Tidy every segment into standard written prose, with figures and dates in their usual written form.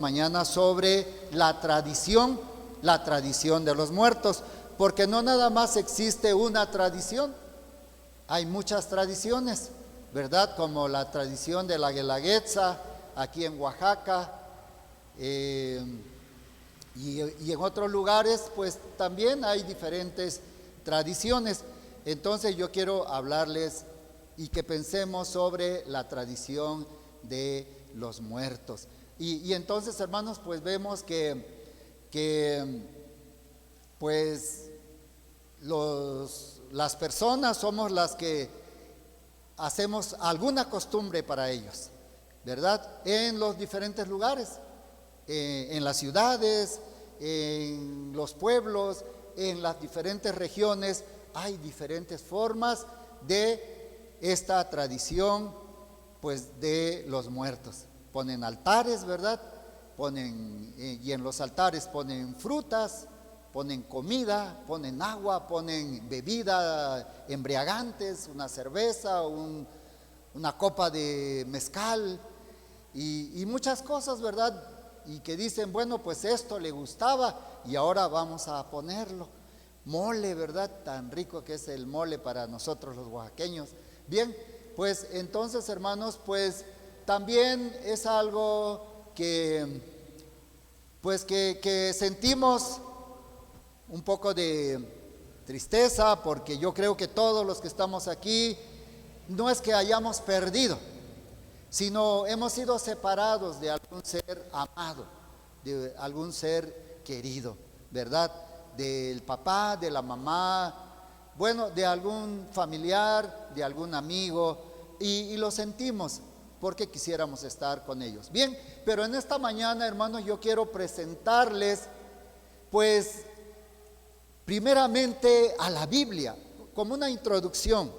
Mañana sobre la tradición de los muertos, porque no nada más existe una tradición, hay muchas tradiciones, ¿verdad? Como la tradición de la Guelaguetza aquí en Oaxaca, y en otros lugares pues también hay diferentes tradiciones. Entonces yo quiero hablarles y que pensemos sobre la tradición de los muertos. Y entonces, hermanos, pues vemos que pues las personas somos las que hacemos alguna costumbre para ellos, ¿verdad? En los diferentes lugares, en las ciudades, en los pueblos, en las diferentes regiones, hay diferentes formas de esta tradición, pues, de los muertos. Ponen altares, ¿verdad? Y en los altares ponen frutas, ponen comida, ponen agua, ponen bebida embriagantes, una cerveza, una copa de mezcal y muchas cosas, ¿verdad? Y que dicen, bueno, pues esto le gustaba y ahora vamos a ponerlo. Mole, ¿verdad? Tan rico que es el mole para nosotros los oaxaqueños. Bien, pues entonces, hermanos, pues también es algo que sentimos un poco de tristeza, porque yo creo que todos los que estamos aquí no es que hayamos perdido, sino hemos sido separados de algún ser amado, de algún ser querido, ¿verdad? Del papá, de la mamá, bueno, de algún familiar, de algún amigo, y lo sentimos porque quisiéramos estar con ellos. Bien, pero en esta mañana, hermanos, yo quiero presentarles, pues, primeramente a la Biblia, como una introducción,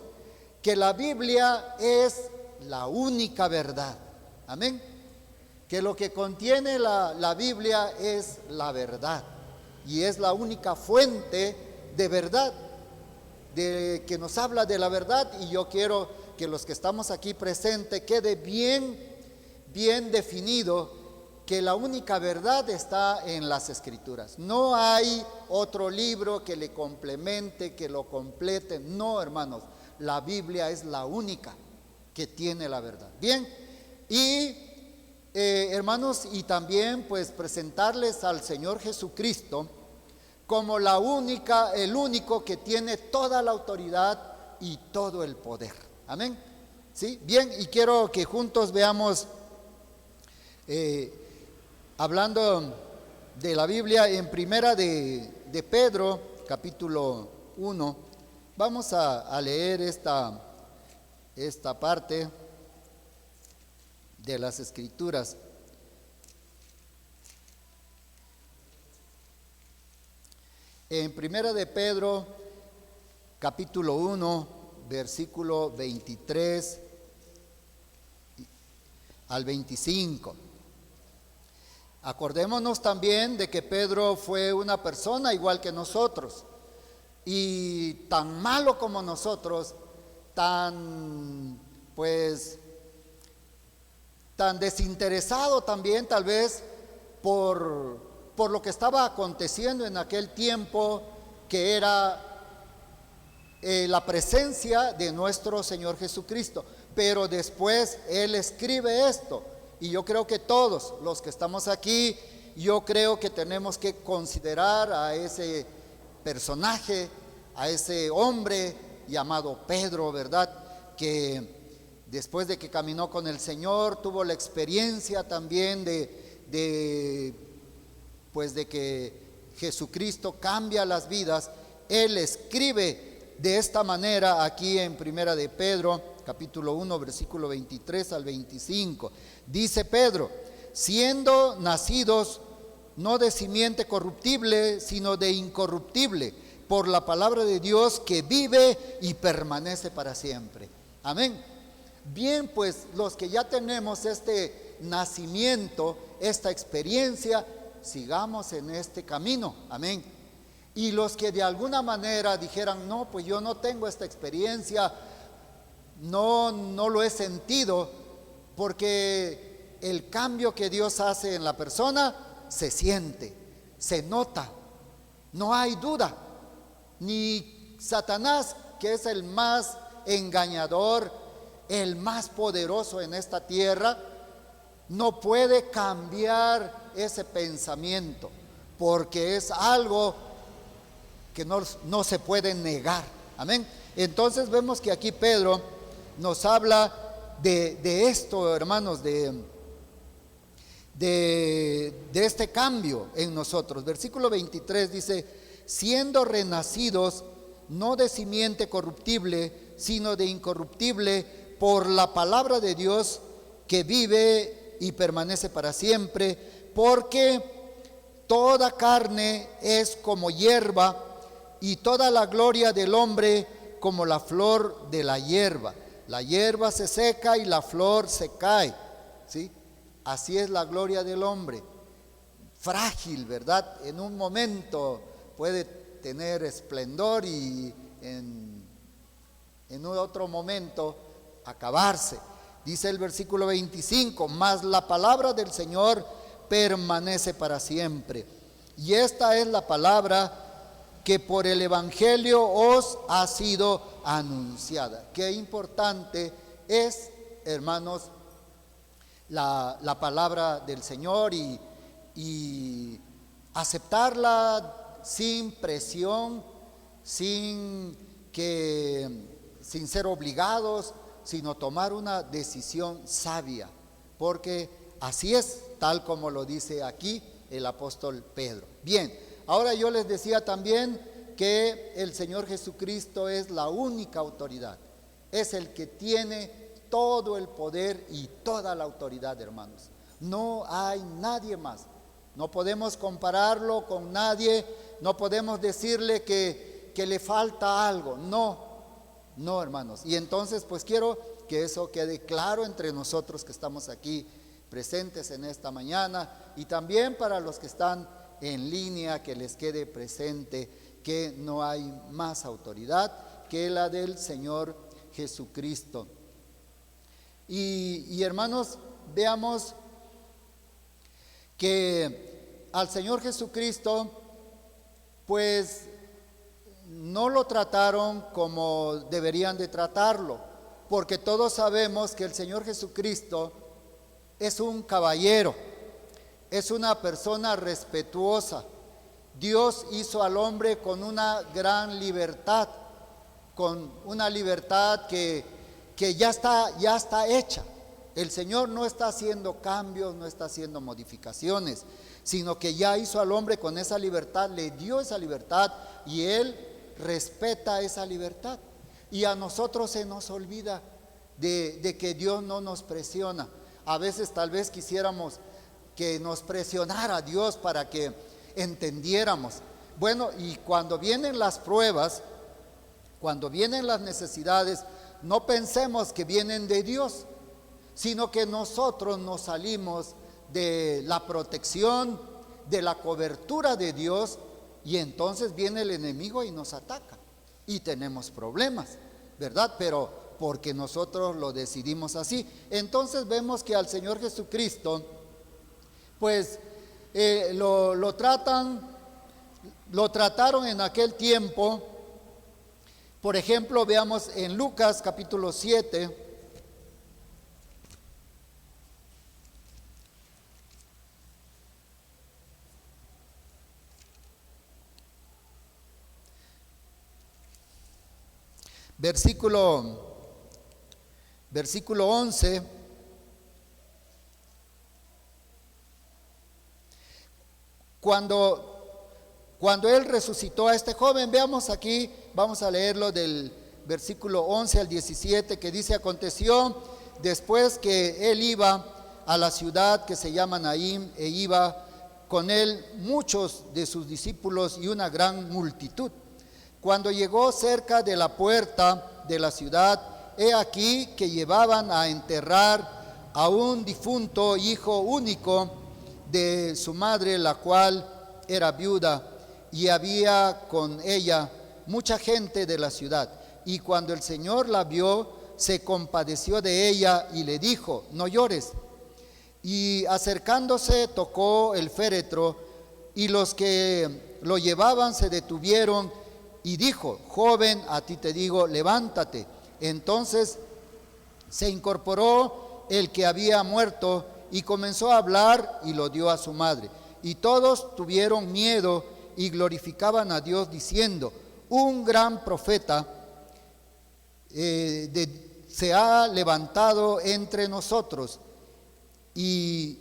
que la Biblia es la única verdad. Amén. Que lo que contiene la Biblia es la verdad y es la única fuente de verdad, que nos habla de la verdad. Y yo quiero que los que estamos aquí presentes quede bien definido que la única verdad está en las Escrituras. No hay otro libro que le complemente, que lo complete. No, hermanos, la Biblia es la única que tiene la verdad. Bien, y hermanos, y también pues presentarles al Señor Jesucristo como el único que tiene toda la autoridad y todo el poder. Amén. ¿Sí? Bien, y quiero que juntos veamos, hablando de la Biblia, en primera de Pedro, capítulo 1, vamos a leer esta parte de las Escrituras. En primera de Pedro, capítulo 1, versículo 23 al 25. Acordémonos también de que Pedro fue una persona igual que nosotros, y tan malo como nosotros, tan desinteresado también, tal vez por lo que estaba aconteciendo en aquel tiempo, que era la presencia de nuestro Señor Jesucristo. Pero después Él escribe esto, y yo creo que todos los que estamos aquí, yo creo que tenemos que considerar a ese personaje, a ese hombre llamado Pedro, ¿verdad? Que después de que caminó con el Señor, tuvo la experiencia también de que Jesucristo cambia las vidas. Él escribe de esta manera aquí en primera de Pedro, capítulo 1, versículo 23 al 25. Dice Pedro: siendo nacidos no de simiente corruptible, sino de incorruptible, por la palabra de Dios que vive y permanece para siempre. Amén. Bien, pues los que ya tenemos este nacimiento, esta experiencia, sigamos en este camino. Amén. Y los que de alguna manera dijeran, no, pues yo no tengo esta experiencia, no lo he sentido, porque el cambio que Dios hace en la persona se siente, se nota, no hay duda. Ni Satanás, que es el más engañador, el más poderoso en esta tierra, no puede cambiar ese pensamiento, porque es algo que no se puede negar. Amén. Entonces vemos que aquí Pedro nos habla de esto, hermanos, de este cambio en nosotros. Versículo 23 dice: siendo renacidos no de simiente corruptible, sino de incorruptible, por la palabra de Dios que vive y permanece para siempre, porque toda carne es como hierba, y toda la gloria del hombre como la flor de la hierba. La hierba se seca y la flor se cae, ¿sí? Así es la gloria del hombre, frágil, ¿verdad? En un momento puede tener esplendor y en otro momento acabarse. Dice el versículo 25: mas la palabra del Señor permanece para siempre. Y esta es la palabra que por el Evangelio os ha sido anunciada. Qué importante es, hermanos, la palabra del Señor, y aceptarla sin presión, sin ser obligados, sino tomar una decisión sabia, porque así es, tal como lo dice aquí el apóstol Pedro. Bien, ahora yo les decía también que el Señor Jesucristo es la única autoridad, es el que tiene todo el poder y toda la autoridad, hermanos. No hay nadie más. No podemos compararlo con nadie, no podemos decirle que le falta algo. No, hermanos. Y entonces, pues quiero que eso quede claro entre nosotros que estamos aquí presentes en esta mañana, y también para los que están en línea, que les quede presente que no hay más autoridad que la del Señor Jesucristo. Y hermanos, veamos que al Señor Jesucristo, pues no lo trataron como deberían de tratarlo, porque todos sabemos que el Señor Jesucristo es un caballero, es una persona respetuosa. Dios hizo al hombre con una gran libertad, con una libertad que ya está hecha. El Señor no está haciendo cambios, no está haciendo modificaciones, sino que ya hizo al hombre con esa libertad, le dio esa libertad, y Él respeta esa libertad. Y a nosotros se nos olvida de que Dios no nos presiona. A veces tal vez quisiéramos que nos presionara Dios para que entendiéramos. Bueno, y cuando vienen las pruebas, cuando vienen las necesidades, no pensemos que vienen de Dios, sino que nosotros nos salimos de la protección, de la cobertura de Dios, y entonces viene el enemigo y nos ataca y tenemos problemas, ¿verdad? Pero porque nosotros lo decidimos así. Entonces vemos que al Señor Jesucristo, pues lo trataron en aquel tiempo. Por ejemplo, veamos en Lucas capítulo 7, versículo 11. Cuando Él resucitó a este joven, veamos aquí, vamos a leerlo del versículo 11 al 17, que dice: aconteció después que Él iba a la ciudad que se llama Naín, e iba con Él muchos de sus discípulos y una gran multitud. Cuando llegó cerca de la puerta de la ciudad, he aquí que llevaban a enterrar a un difunto hijo único de su madre, la cual era viuda, y había con ella mucha gente de la ciudad. Y cuando el Señor la vio, se compadeció de ella y le dijo: no llores. Y acercándose tocó el féretro, y los que lo llevaban se detuvieron, y dijo: joven, a ti te digo, levántate. Entonces se incorporó el que había muerto y comenzó a hablar, y lo dio a su madre. Y todos tuvieron miedo y glorificaban a Dios diciendo: un gran profeta se ha levantado entre nosotros, y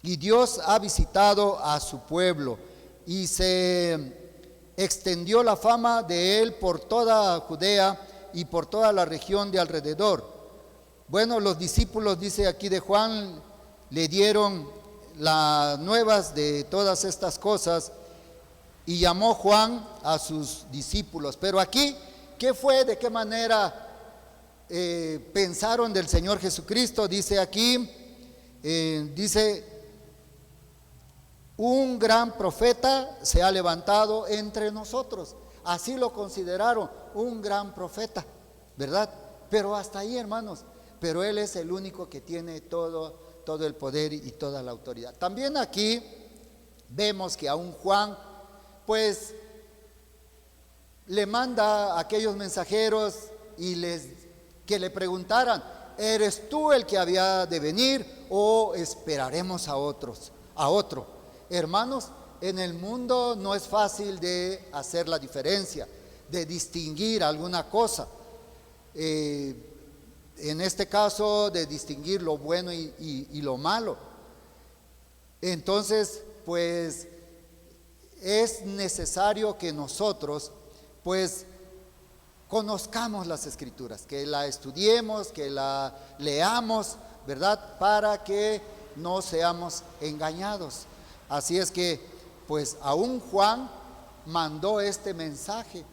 Dios ha visitado a su pueblo, y se extendió la fama de él por toda Judea y por toda la región de alrededor. Bueno, los discípulos, dice aquí de Juan, le dieron las nuevas de todas estas cosas, y llamó Juan a sus discípulos. Pero aquí, ¿qué fue? ¿De qué manera pensaron del Señor Jesucristo? Dice aquí, dice: un gran profeta se ha levantado entre nosotros. Así lo consideraron, un gran profeta, ¿verdad? Pero hasta ahí, hermanos. Pero Él es el único que tiene todo el poder y toda la autoridad. También aquí vemos que aún Juan, pues, le manda a aquellos mensajeros que le preguntaran: ¿eres tú el que había de venir o esperaremos a otro? Hermanos, en el mundo no es fácil de hacer la diferencia, de distinguir alguna cosa. En este caso, de distinguir lo bueno y lo malo. Entonces, pues, es necesario que nosotros, pues, conozcamos las Escrituras, que la estudiemos, que la leamos, ¿verdad? Para que no seamos engañados. Así es que, pues, aún Juan mandó este mensaje,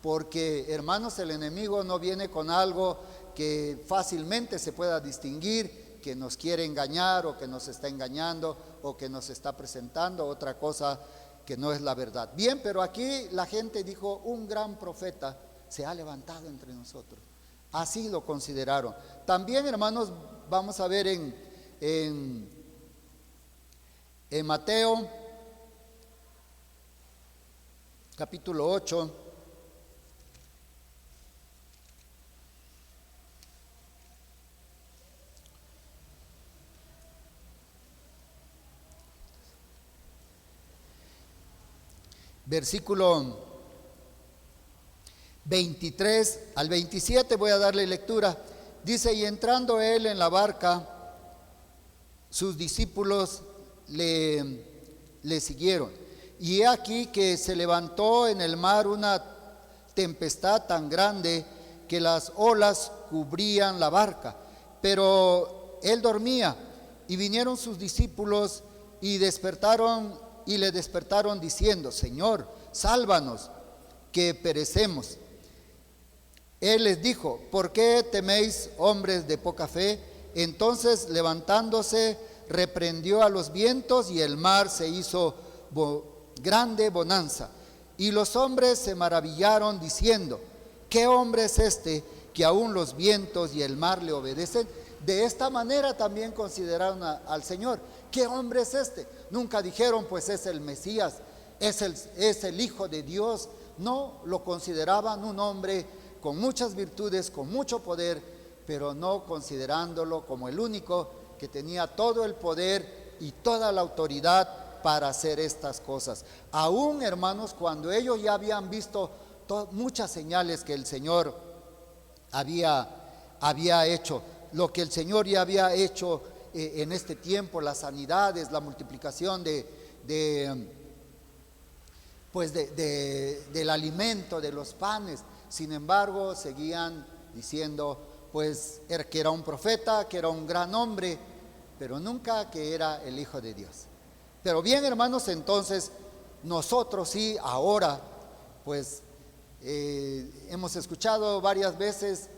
porque, hermanos, el enemigo no viene con algo que fácilmente se pueda distinguir, que nos quiere engañar, o que nos está engañando, o que nos está presentando otra cosa que no es la verdad. Bien, pero aquí la gente dijo: un gran profeta se ha levantado entre nosotros. Así lo consideraron. También, hermanos, vamos a ver en Mateo capítulo 8, versículo 23 al 27, voy a darle lectura. Dice: y entrando él en la barca, sus discípulos le siguieron. Y he aquí que se levantó en el mar una tempestad tan grande que las olas cubrían la barca, pero él dormía. Y vinieron sus discípulos y le despertaron diciendo: Señor, sálvanos, que perecemos. Él les dijo: ¿por qué teméis, hombres de poca fe? Entonces, levantándose, reprendió a los vientos, y el mar se hizo grande bonanza. Y los hombres se maravillaron diciendo: ¿qué hombre es este que aún los vientos y el mar le obedecen? De esta manera también consideraron al Señor. ¿Qué hombre es este? Nunca dijeron: pues es el Mesías, es el Hijo de Dios. No, lo consideraban un hombre con muchas virtudes, con mucho poder, pero no considerándolo como el único que tenía todo el poder y toda la autoridad para hacer estas cosas. Aún, hermanos, cuando ellos ya habían visto muchas señales que el Señor había hecho, lo que el Señor ya había hecho en este tiempo, las sanidades, la multiplicación del alimento, de los panes. Sin embargo, seguían diciendo, pues, que era un profeta, que era un gran hombre, pero nunca que era el Hijo de Dios. Pero bien, hermanos, entonces nosotros sí, ahora, pues, hemos escuchado varias veces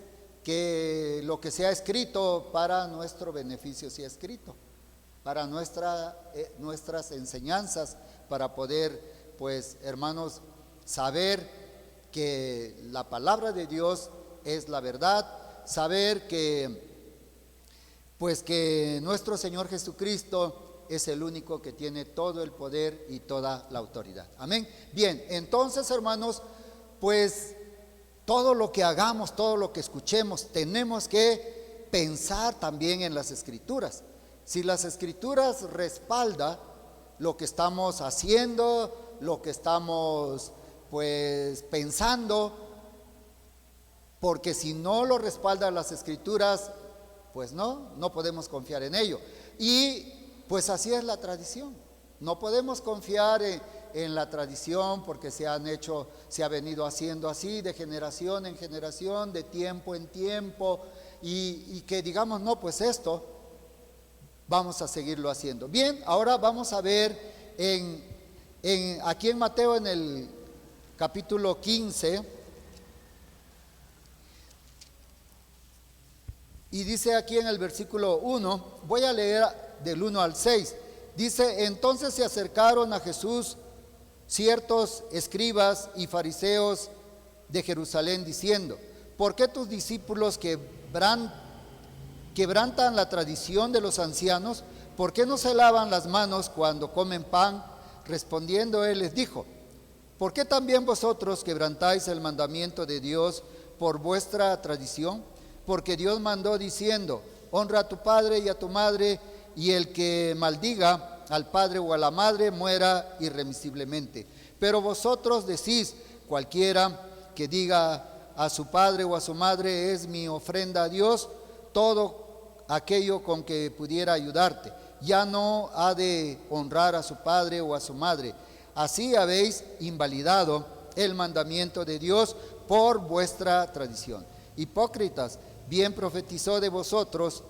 que lo que se ha escrito para nuestro beneficio se ha escrito, para nuestras enseñanzas, para poder, pues, hermanos, saber que la palabra de Dios es la verdad, saber que pues que nuestro Señor Jesucristo es el único que tiene todo el poder y toda la autoridad. Amén. Bien, entonces, hermanos, pues todo lo que hagamos, todo lo que escuchemos, tenemos que pensar también en las Escrituras. Si las Escrituras respaldan lo que estamos haciendo, lo que estamos pues pensando, porque si no lo respaldan las Escrituras, pues no podemos confiar en ello. Y pues así es la tradición. No podemos confiar en la tradición porque se ha venido haciendo así de generación en generación, de tiempo en tiempo, y que digamos, no, pues esto vamos a seguirlo haciendo. Bien, ahora vamos a ver aquí en Mateo, en el capítulo 15, y dice aquí en el versículo 1, voy a leer del 1 al 6, dice: entonces se acercaron a Jesús ciertos escribas y fariseos de Jerusalén, diciendo: ¿por qué tus discípulos quebrantan la tradición de los ancianos? ¿Por qué no se lavan las manos cuando comen pan? Respondiendo él les dijo: ¿por qué también vosotros quebrantáis el mandamiento de Dios por vuestra tradición? Porque Dios mandó diciendo: honra a tu padre y a tu madre, y el que maldiga al padre o a la madre muera irremisiblemente. Pero vosotros decís: cualquiera que diga a su padre o a su madre, es mi ofrenda a Dios, todo aquello con que pudiera ayudarte, ya no ha de honrar a su padre o a su madre. Así habéis invalidado el mandamiento de Dios por vuestra tradición. Hipócritas, bien profetizó de vosotros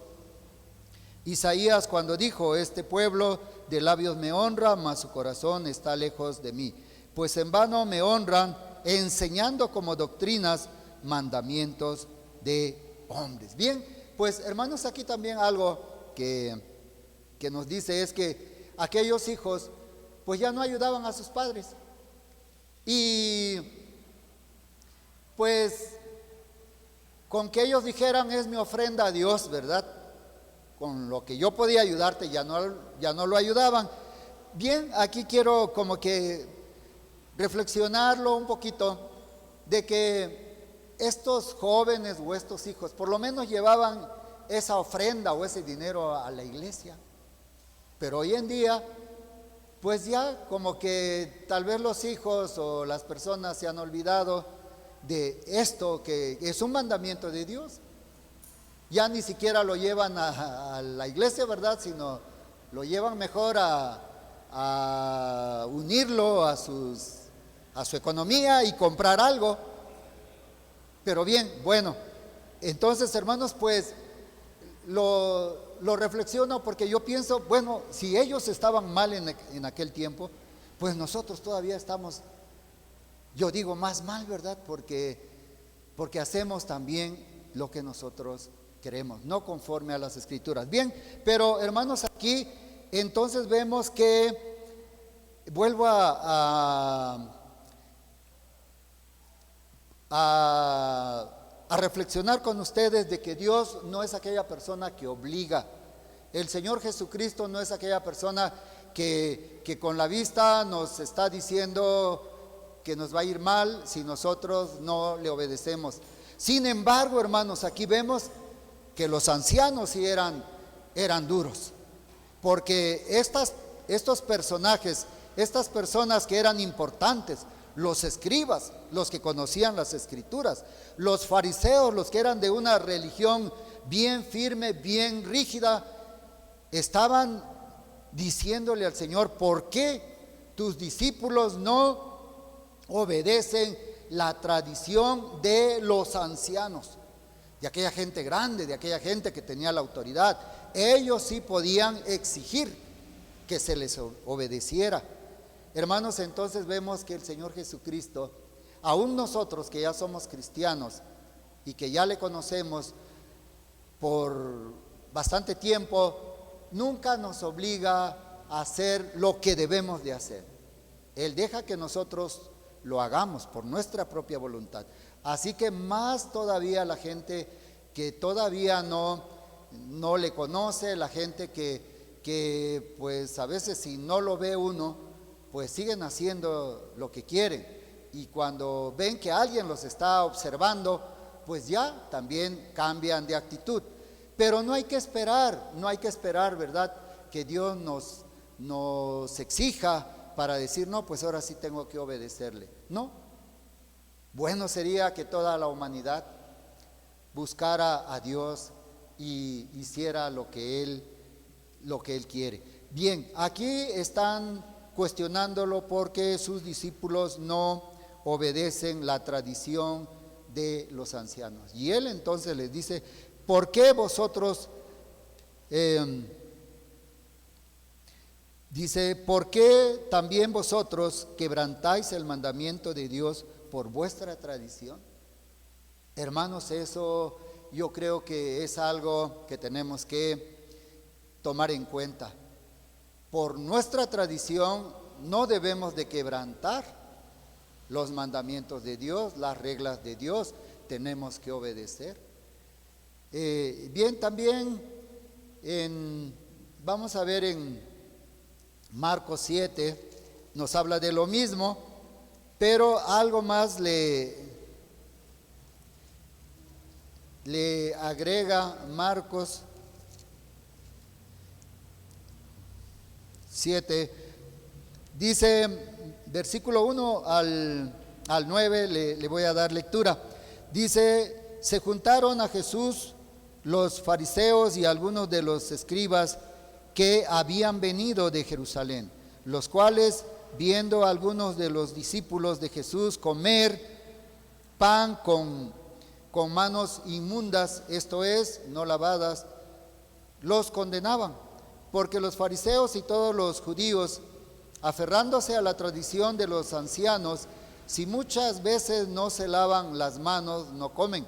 Isaías cuando dijo: este pueblo de labios me honra, mas su corazón está lejos de mí, pues en vano me honran, enseñando como doctrinas mandamientos de hombres. Bien, pues hermanos, aquí también algo que nos dice es que aquellos hijos pues ya no ayudaban a sus padres, y pues con que ellos dijeran: es mi ofrenda a Dios, ¿verdad? Con lo que yo podía ayudarte, ya no lo ayudaban. Bien, aquí quiero como que reflexionarlo un poquito, de que estos jóvenes o estos hijos por lo menos llevaban esa ofrenda o ese dinero a la iglesia. Pero hoy en día, pues ya como que tal vez los hijos o las personas se han olvidado de esto que es un mandamiento de Dios. Ya ni siquiera lo llevan a la iglesia, ¿verdad? Sino lo llevan mejor a unirlo a su economía y comprar algo. Pero bien, bueno, entonces, hermanos, pues lo reflexiono porque yo pienso, bueno, si ellos estaban mal en aquel tiempo, pues nosotros todavía estamos, yo digo, más mal, ¿verdad? Porque hacemos también lo que nosotros queremos, no conforme a las Escrituras. Bien, pero hermanos, aquí entonces vemos que vuelvo a reflexionar con ustedes de que Dios no es aquella persona que obliga. El Señor Jesucristo no es aquella persona que con la vista nos está diciendo que nos va a ir mal si nosotros no le obedecemos. Sin embargo, hermanos, aquí vemos que los ancianos sí eran duros, porque estos personajes, estas personas que eran importantes, los escribas, los que conocían las Escrituras, los fariseos, los que eran de una religión bien firme, bien rígida, estaban diciéndole al Señor: ¿por qué tus discípulos no obedecen la tradición de los ancianos? De aquella gente grande, de aquella gente que tenía la autoridad. Ellos sí podían exigir que se les obedeciera. Hermanos, entonces vemos que el Señor Jesucristo, aún nosotros que ya somos cristianos y que ya le conocemos por bastante tiempo, nunca nos obliga a hacer lo que debemos de hacer. Él deja que nosotros lo hagamos por nuestra propia voluntad. Así que más todavía la gente que todavía no no le conoce, la gente que pues a veces si no lo ve uno, pues siguen haciendo lo que quieren. Y cuando ven que alguien los está observando, pues ya también cambian de actitud. Pero no hay que esperar, ¿verdad? Que Dios nos exija para decir, no, pues ahora sí tengo que obedecerle. No. Bueno sería que toda la humanidad buscara a Dios y hiciera lo que Él quiere. Bien, aquí están cuestionándolo porque sus discípulos no obedecen la tradición de los ancianos. Y Él entonces les dice, ¿por qué vosotros, dice, por qué también vosotros quebrantáis el mandamiento de Dios por vuestra tradición? Hermanos, eso yo creo que es algo que tenemos que tomar en cuenta. Por nuestra tradición no debemos de quebrantar los mandamientos de Dios, las reglas de Dios, tenemos que obedecer. Bien, también vamos a ver en Marcos 7, nos habla de lo mismo, pero algo más le agrega Marcos 7, dice, versículo 1 al 9, le voy a dar lectura. Dice, se juntaron a Jesús los fariseos y algunos de los escribas que habían venido de Jerusalén, los cuales, viendo a algunos de los discípulos de Jesús comer pan con manos inmundas, esto es, no lavadas, los condenaban, porque los fariseos y todos los judíos, aferrándose a la tradición de los ancianos, si muchas veces no se lavan las manos, no comen,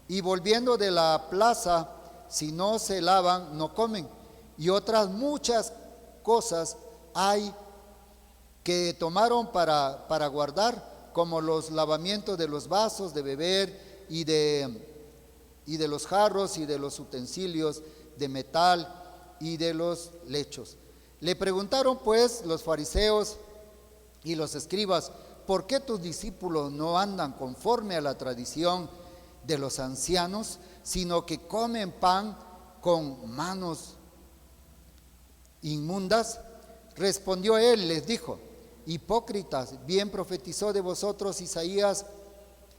y volviendo de la plaza, si no se lavan, no comen, y otras muchas cosas hay que tomaron para guardar, como los lavamientos de los vasos de beber y de los jarros y de los utensilios de metal y de los lechos. Le preguntaron pues los fariseos y los escribas, ¿por qué tus discípulos no andan conforme a la tradición de los ancianos, sino que comen pan con manos inmundas? Respondió él, les dijo, hipócritas, bien profetizó de vosotros Isaías,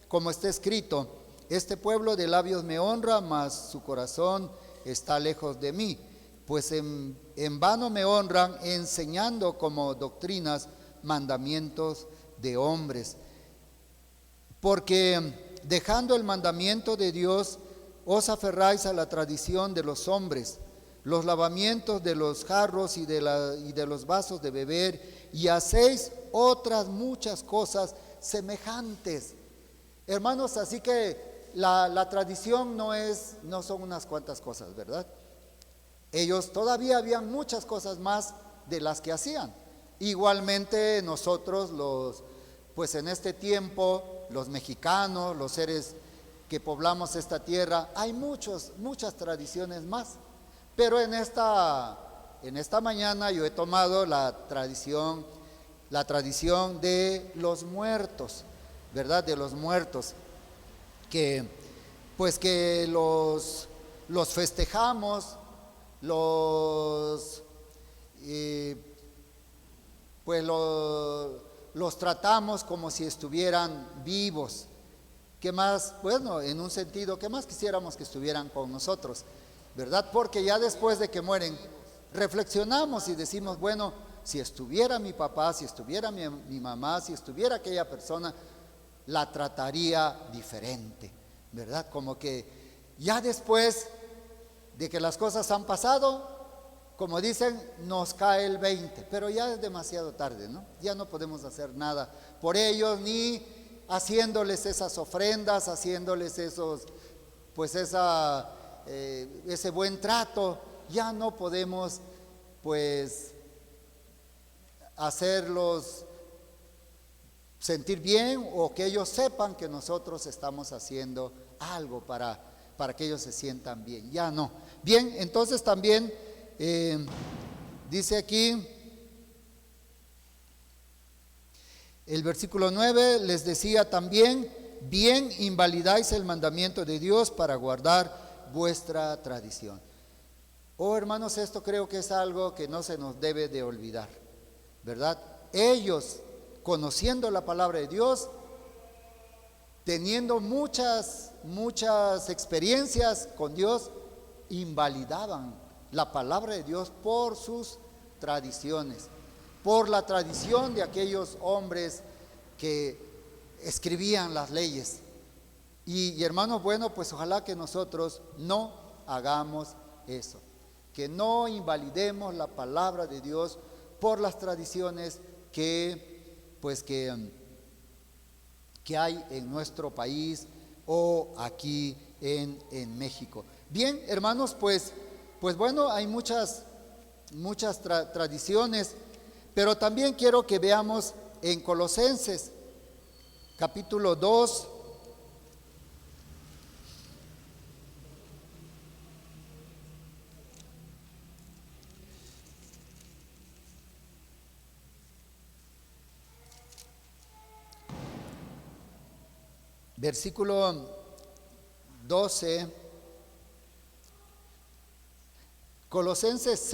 como está escrito, este pueblo de labios me honra, mas su corazón está lejos de mí, pues en vano me honran, enseñando como doctrinas mandamientos de hombres. Porque dejando el mandamiento de Dios, os aferráis a la tradición de los hombres, los lavamientos de los jarros y de los vasos de beber, y hacéis otras muchas cosas semejantes. Hermanos, así que la tradición no son unas cuantas cosas, ¿verdad? Ellos todavía habían muchas cosas más de las que hacían. Igualmente nosotros pues en este tiempo, los mexicanos, los seres que poblamos esta tierra, hay muchas tradiciones más. Pero en esta mañana yo he tomado la tradición de los muertos, ¿verdad? De los muertos, que los festejamos, los tratamos como si estuvieran vivos. ¿Qué más? Bueno, en un sentido, ¿qué más quisiéramos que estuvieran con nosotros? ¿Verdad? Porque ya después de que mueren, reflexionamos y decimos, bueno, si estuviera mi papá, si estuviera mi mamá, si estuviera aquella persona, la trataría diferente, ¿verdad? Como que ya después de que las cosas han pasado, como dicen, nos cae el 20, pero ya es demasiado tarde, ¿no? Ya no podemos hacer nada por ellos, ni haciéndoles esas ofrendas, haciéndoles ese buen trato, ya no podemos pues hacerlos sentir bien o que ellos sepan que nosotros estamos haciendo algo para para que ellos se sientan bien. Ya no. Bien, entonces también dice aquí el versículo 9, les decía también, bien invalidáis el mandamiento de Dios para guardar vuestra tradición. Oh hermanos, esto creo que es algo que no se nos debe de olvidar, ¿verdad? Ellos, conociendo la palabra de Dios, teniendo muchas experiencias con Dios, invalidaban la palabra de Dios por sus tradiciones, por la tradición de aquellos hombres que escribían las leyes. Y hermanos, bueno, pues ojalá que nosotros no hagamos eso, que no invalidemos la palabra de Dios por las tradiciones que hay en nuestro país o aquí en México. Bien, hermanos, pues bueno, hay muchas tradiciones, pero también quiero que veamos en Colosenses, capítulo 2, versículo 12, Colosenses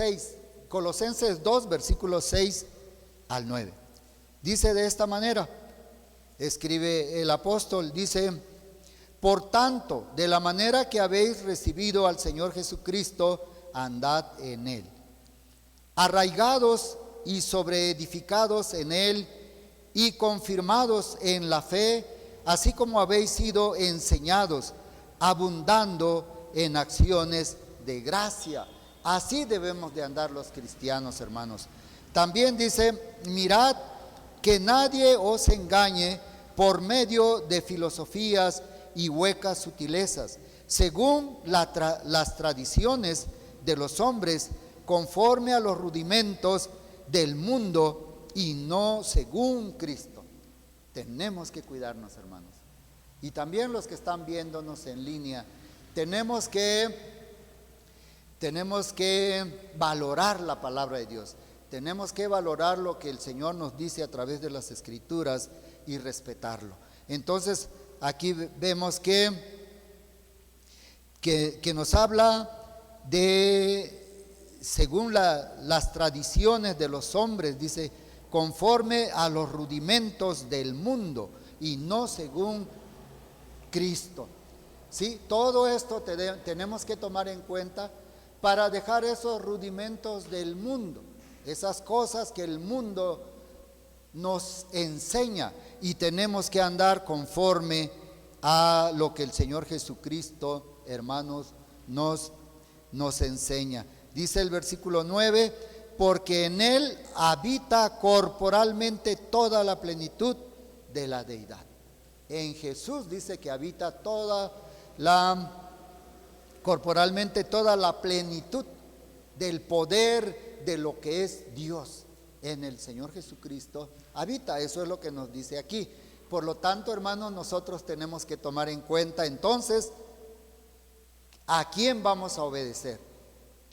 2, versículos 6 al 9. Dice de esta manera, escribe el apóstol, dice: por tanto, de la manera que habéis recibido al Señor Jesucristo, andad en Él, arraigados y sobreedificados en Él y confirmados en la fe, así como habéis sido enseñados, abundando en acciones de gracia. Así debemos de andar los cristianos, hermanos. También dice: mirad que nadie os engañe por medio de filosofías y huecas sutilezas, según las tradiciones de los hombres, conforme a los rudimentos del mundo y no según Cristo. Tenemos que cuidarnos, hermanos. Y también los que están viéndonos en línea, tenemos que valorar la palabra de Dios. Tenemos que valorar lo que el Señor nos dice a través de las Escrituras y respetarlo. Entonces, aquí vemos que nos habla de, según las tradiciones de los hombres, dice, conforme a los rudimentos del mundo y no según Cristo. ¿Sí? Todo esto tenemos que tomar en cuenta para dejar esos rudimentos del mundo, esas cosas que el mundo nos enseña, y tenemos que andar conforme a lo que el Señor Jesucristo, hermanos, nos enseña. Dice el versículo 9: porque en Él habita corporalmente toda la plenitud de la deidad. En Jesús dice que habita corporalmente toda la plenitud del poder de lo que es Dios. En el Señor Jesucristo habita, eso es lo que nos dice aquí. Por lo tanto, hermanos, nosotros tenemos que tomar en cuenta entonces a quién vamos a obedecer: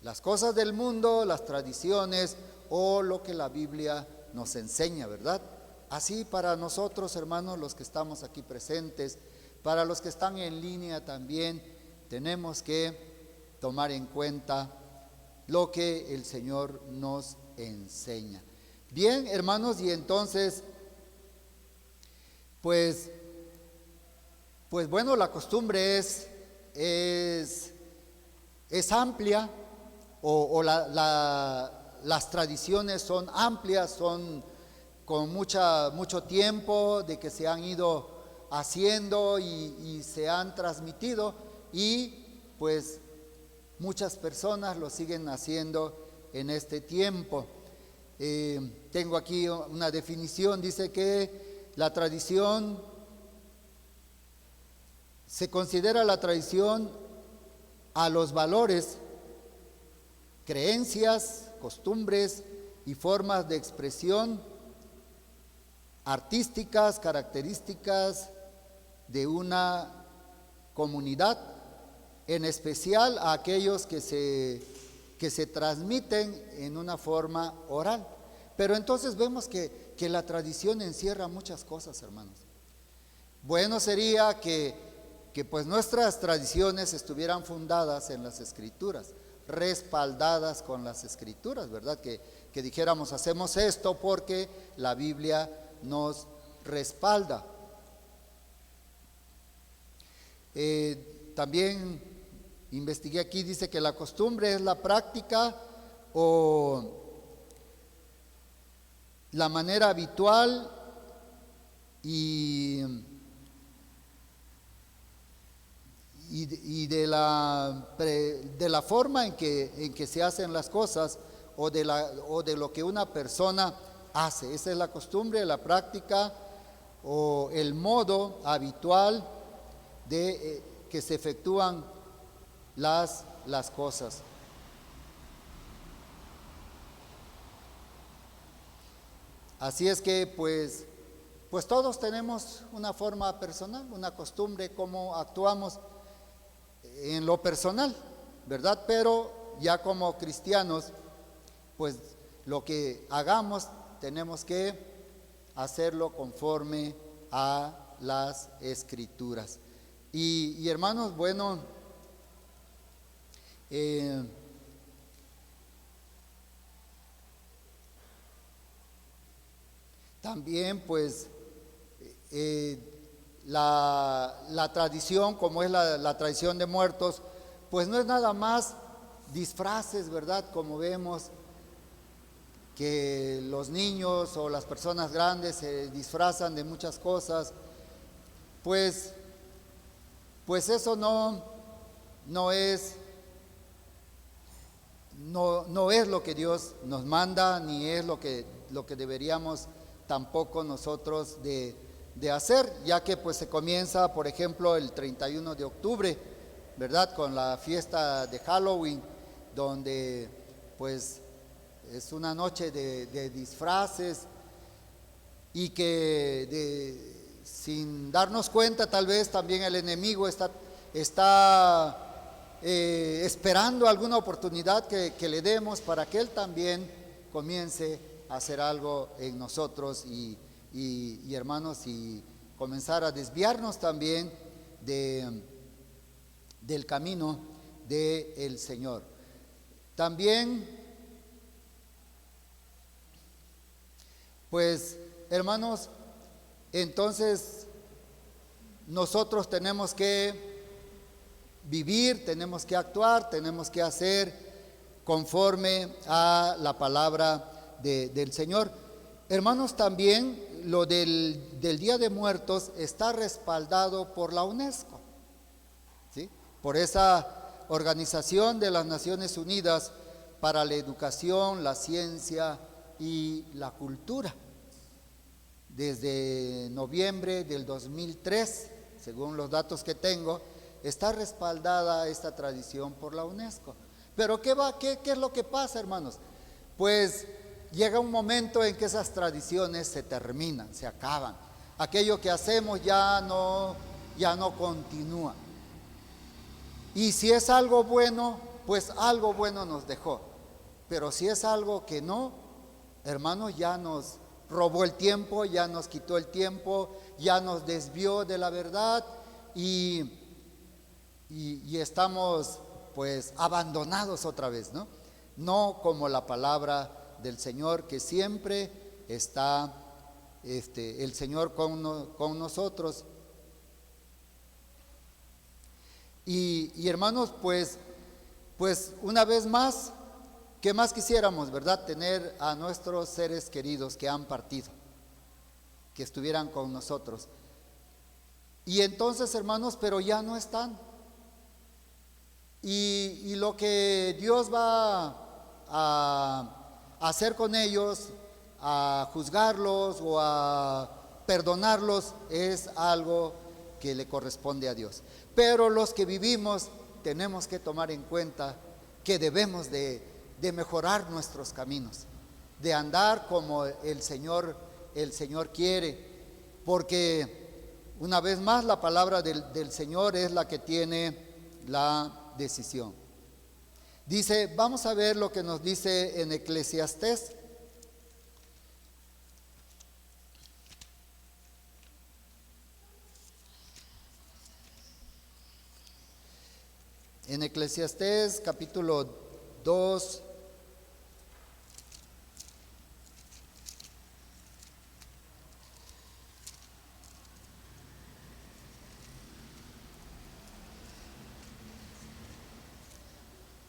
las cosas del mundo, las tradiciones, o lo que la Biblia nos enseña, ¿verdad? Así para nosotros, hermanos, los que estamos aquí presentes, para los que están en línea también, tenemos que tomar en cuenta lo que el Señor nos enseña. Bien, hermanos, y entonces, pues bueno, la costumbre es amplia, o las tradiciones son amplias, son con mucho tiempo de que se han ido haciendo y se han transmitido, y pues muchas personas lo siguen haciendo en este tiempo. Tengo aquí una definición, dice que la tradición, se considera la tradición a los valores, creencias, costumbres y formas de expresión artísticas, características de una comunidad en especial a aquellos que se transmiten en una forma oral. Pero entonces vemos que la tradición encierra muchas cosas, hermanos. Bueno sería que pues nuestras tradiciones estuvieran fundadas en las Escrituras, respaldadas con las Escrituras, ¿verdad? Que dijéramos, hacemos esto porque la Biblia nos respalda. También investigué aquí, dice que la costumbre es la práctica o la manera habitual y de la forma en que se hacen las cosas o de lo que una persona hace. Esa es la costumbre, la práctica o el modo habitual de que se efectúan las cosas. Así es que pues todos tenemos una forma personal, una costumbre, cómo actuamos en lo personal, ¿verdad? Pero ya como cristianos, pues lo que hagamos tenemos que hacerlo conforme a las Escrituras. Y hermanos, bueno, también pues la tradición, como es la tradición de muertos, pues no es nada más disfraces, ¿verdad? Como vemos que los niños o las personas grandes se disfrazan de muchas cosas, pues eso no es lo que Dios nos manda, ni es lo que deberíamos tampoco nosotros de hacer, ya que pues se comienza, por ejemplo, el 31 de octubre, ¿verdad? Con la fiesta de Halloween, donde pues es una noche de disfraces y que sin darnos cuenta tal vez también el enemigo está esperando alguna oportunidad que le demos para que él también comience a hacer algo en nosotros y hermanos, y comenzar a desviarnos también del camino del Señor. También, pues, hermanos, entonces nosotros tenemos que vivir, tenemos que actuar, tenemos que hacer conforme a la palabra del Señor. Hermanos, también lo del Día de Muertos está respaldado por la UNESCO, ¿sí? Por esa Organización de las Naciones Unidas para la Educación, la Ciencia y la Cultura. Desde noviembre del 2003, según los datos que tengo, está respaldada esta tradición por la UNESCO. Pero ¿qué es lo que pasa, hermanos? Pues llega un momento en que esas tradiciones se terminan, se acaban. Aquello que hacemos ya no continúa. Y si es algo bueno, pues algo bueno nos dejó. Pero si es algo que no, hermanos, ya nos robó el tiempo, ya nos quitó el tiempo, ya nos desvió de la verdad y estamos pues abandonados otra vez, ¿no? No como la palabra del Señor, que siempre está el Señor con nosotros. Y hermanos, pues una vez más, ¿qué más quisiéramos, verdad? Tener a nuestros seres queridos que han partido, que estuvieran con nosotros. Y entonces, hermanos, pero ya no están. Y lo que Dios va a hacer con ellos, a juzgarlos o a perdonarlos, es algo que le corresponde a Dios. Pero los que vivimos tenemos que tomar en cuenta que debemos de mejorar nuestros caminos, de andar como el Señor quiere, porque una vez más la palabra del Señor es la que tiene la decisión. Dice, vamos a ver lo que nos dice en Eclesiastés. En Eclesiastés capítulo 2,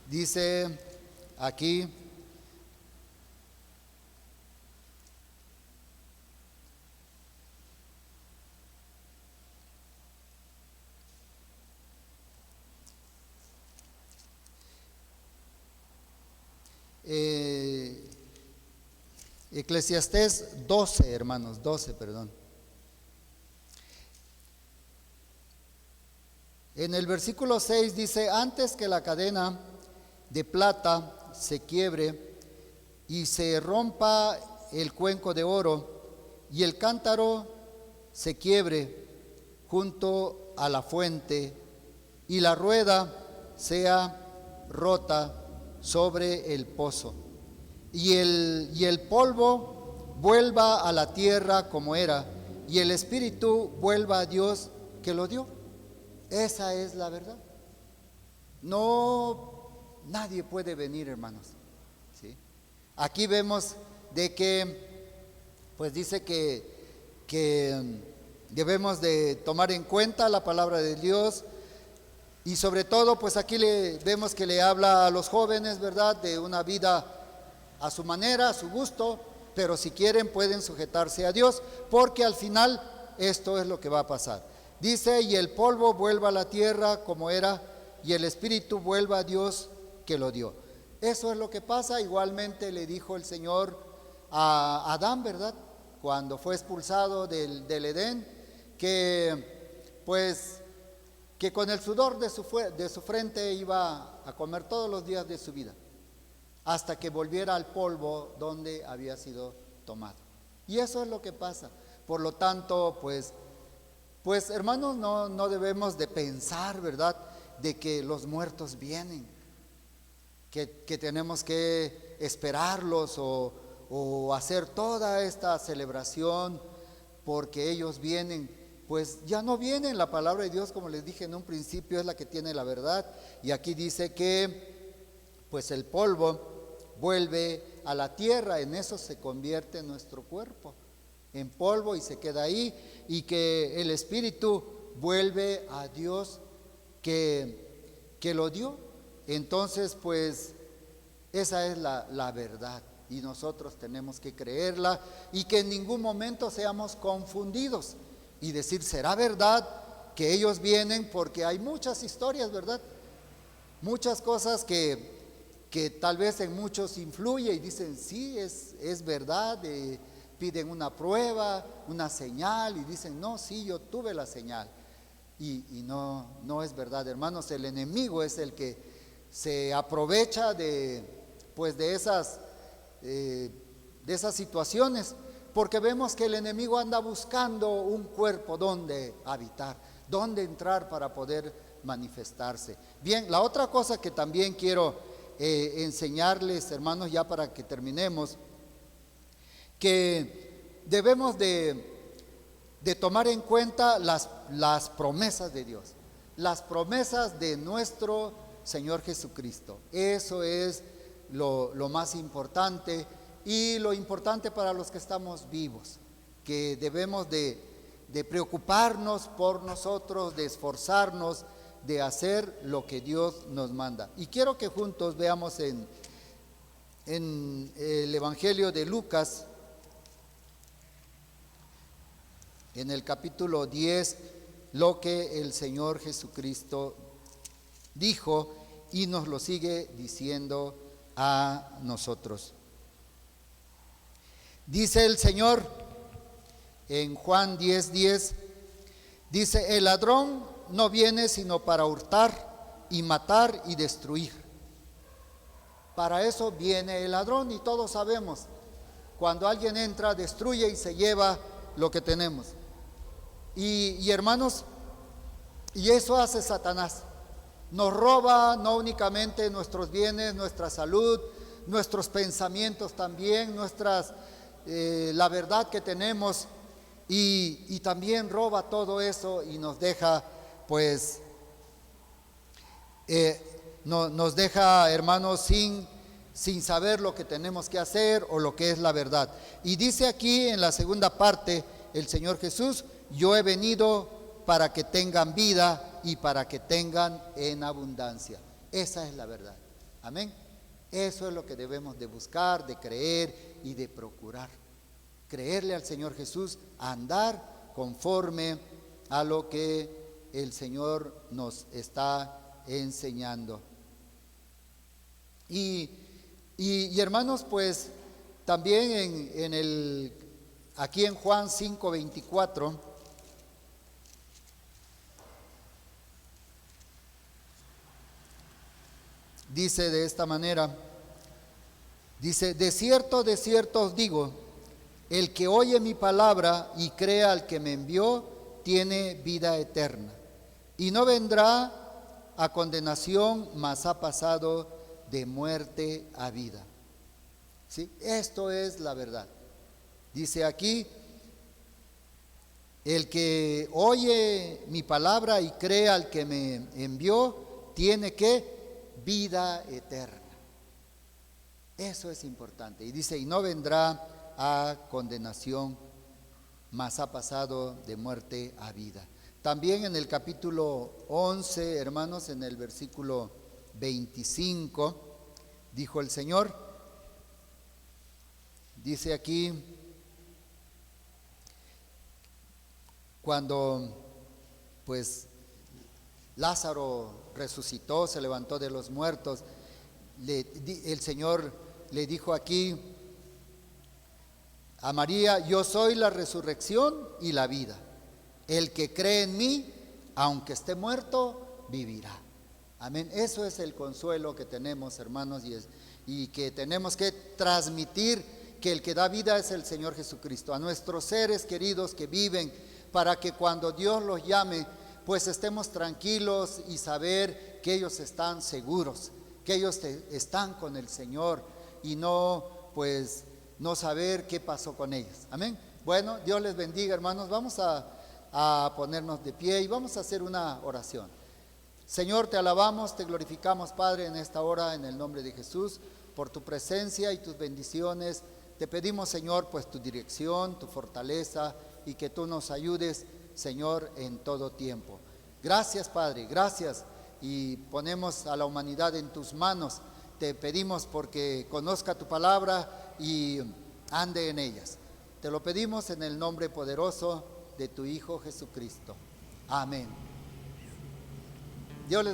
dice aquí, Eclesiastés 12, hermanos, 12, perdón. En el versículo 6 dice, antes que la cadena de plata se quiebre y se rompa el cuenco de oro y el cántaro se quiebre junto a la fuente y la rueda sea rota sobre el pozo y el polvo vuelva a la tierra como era y el espíritu vuelva a Dios que lo dio. Esa es la verdad. Nadie puede venir, hermanos, ¿sí? Aquí vemos de que, pues dice que debemos de tomar en cuenta la palabra de Dios y sobre todo, pues aquí vemos que le habla a los jóvenes, ¿verdad? De una vida a su manera, a su gusto, pero si quieren pueden sujetarse a Dios, porque al final esto es lo que va a pasar. Dice, y el polvo vuelva a la tierra como era, y el espíritu vuelva a Dios que lo dio. Eso es lo que pasa. Igualmente le dijo el Señor a Adán, ¿verdad? Cuando fue expulsado del Edén, que pues que con el sudor de su frente iba a comer todos los días de su vida, hasta que volviera al polvo donde había sido tomado. Y eso es lo que pasa. Por lo tanto, pues hermanos, no debemos de pensar, ¿verdad?, de que los muertos vienen, que tenemos que esperarlos o hacer toda esta celebración porque ellos vienen. Pues ya no vienen. La palabra de Dios, como les dije en un principio, es la que tiene la verdad. Y aquí dice que pues el polvo vuelve a la tierra, en eso se convierte nuestro cuerpo, en polvo, y se queda ahí, y que el espíritu vuelve a Dios que lo dio. Entonces, pues esa es la verdad, y nosotros tenemos que creerla y que en ningún momento seamos confundidos y decir, ¿será verdad que ellos vienen? Porque hay muchas historias, ¿verdad? Muchas cosas que tal vez en muchos influye y dicen, sí, es verdad, piden una prueba, una señal, y dicen, no, sí, yo tuve la señal. Y no es verdad, hermanos. El enemigo es el que se aprovecha de esas situaciones, porque vemos que el enemigo anda buscando un cuerpo donde habitar, donde entrar para poder manifestarse. Bien, la otra cosa que también quiero enseñarles, hermanos, ya para que terminemos, que debemos de tomar en cuenta las promesas de Dios, las promesas de nuestro Señor Jesucristo. Eso es lo más importante, y lo importante para los que estamos vivos, que debemos de preocuparnos por nosotros, de esforzarnos, de hacer lo que Dios nos manda. Y quiero que juntos veamos en el Evangelio de Lucas, en el capítulo 10, lo que el Señor Jesucristo dijo y nos lo sigue diciendo a nosotros. Dice el Señor en Juan 10:10, dice, el ladrón no viene sino para hurtar y matar y destruir. Para eso viene el ladrón, y todos sabemos, cuando alguien entra, destruye y se lleva lo que tenemos. Y hermanos, y eso hace Satanás. nos roba no únicamente nuestros bienes, nuestra salud, nuestros pensamientos también, la verdad que tenemos, y también roba todo eso y nos deja, pues, nos deja, hermanos, sin saber lo que tenemos que hacer o lo que es la verdad. Y dice aquí en la segunda parte el Señor Jesús: yo he venido para que tengan vida y para que tengan en abundancia. Esa es la verdad. Amén. Eso es lo que debemos de buscar, de creer y de procurar. Creerle al Señor Jesús, andar conforme a lo que el Señor nos está enseñando. Y hermanos, pues también aquí en Juan 5:24 dice de esta manera, dice: de cierto os digo, el que oye mi palabra y crea al que me envió, tiene vida eterna, y no vendrá a condenación, mas ha pasado de muerte a vida. ¿Sí? Esto es la verdad. Dice aquí: el que oye mi palabra y cree al que me envió, tiene que vida eterna. Eso es importante. Y dice: y no vendrá a condenación, mas ha pasado de muerte a vida. También en el capítulo 11, hermanos, en el versículo 25, dijo el Señor, dice aquí, cuando pues Lázaro resucitó, se levantó de los muertos, el Señor le dijo aquí a María: yo soy la resurrección y la vida. El que cree en mí, aunque esté muerto, vivirá. Amén. Eso es el consuelo que tenemos, hermanos, y que tenemos que transmitir, que el que da vida es el Señor Jesucristo, a nuestros seres queridos que viven, para que cuando Dios los llame, pues estemos tranquilos y saber que ellos están seguros, que ellos están con el Señor, y no saber qué pasó con ellos. Amén. Bueno, Dios les bendiga, hermanos. Vamos a ponernos de pie y vamos a hacer una oración. Señor, te alabamos, te glorificamos, Padre, en esta hora, en el nombre de Jesús, por tu presencia y tus bendiciones. Te pedimos, Señor, pues tu dirección, tu fortaleza, y que tú nos ayudes, Señor, en todo tiempo. Gracias, Padre, gracias, y ponemos a la humanidad en tus manos. Te pedimos porque conozca tu palabra y ande en ellas. Te lo pedimos en el nombre poderoso de tu Hijo Jesucristo. Amén. Dios les bendiga.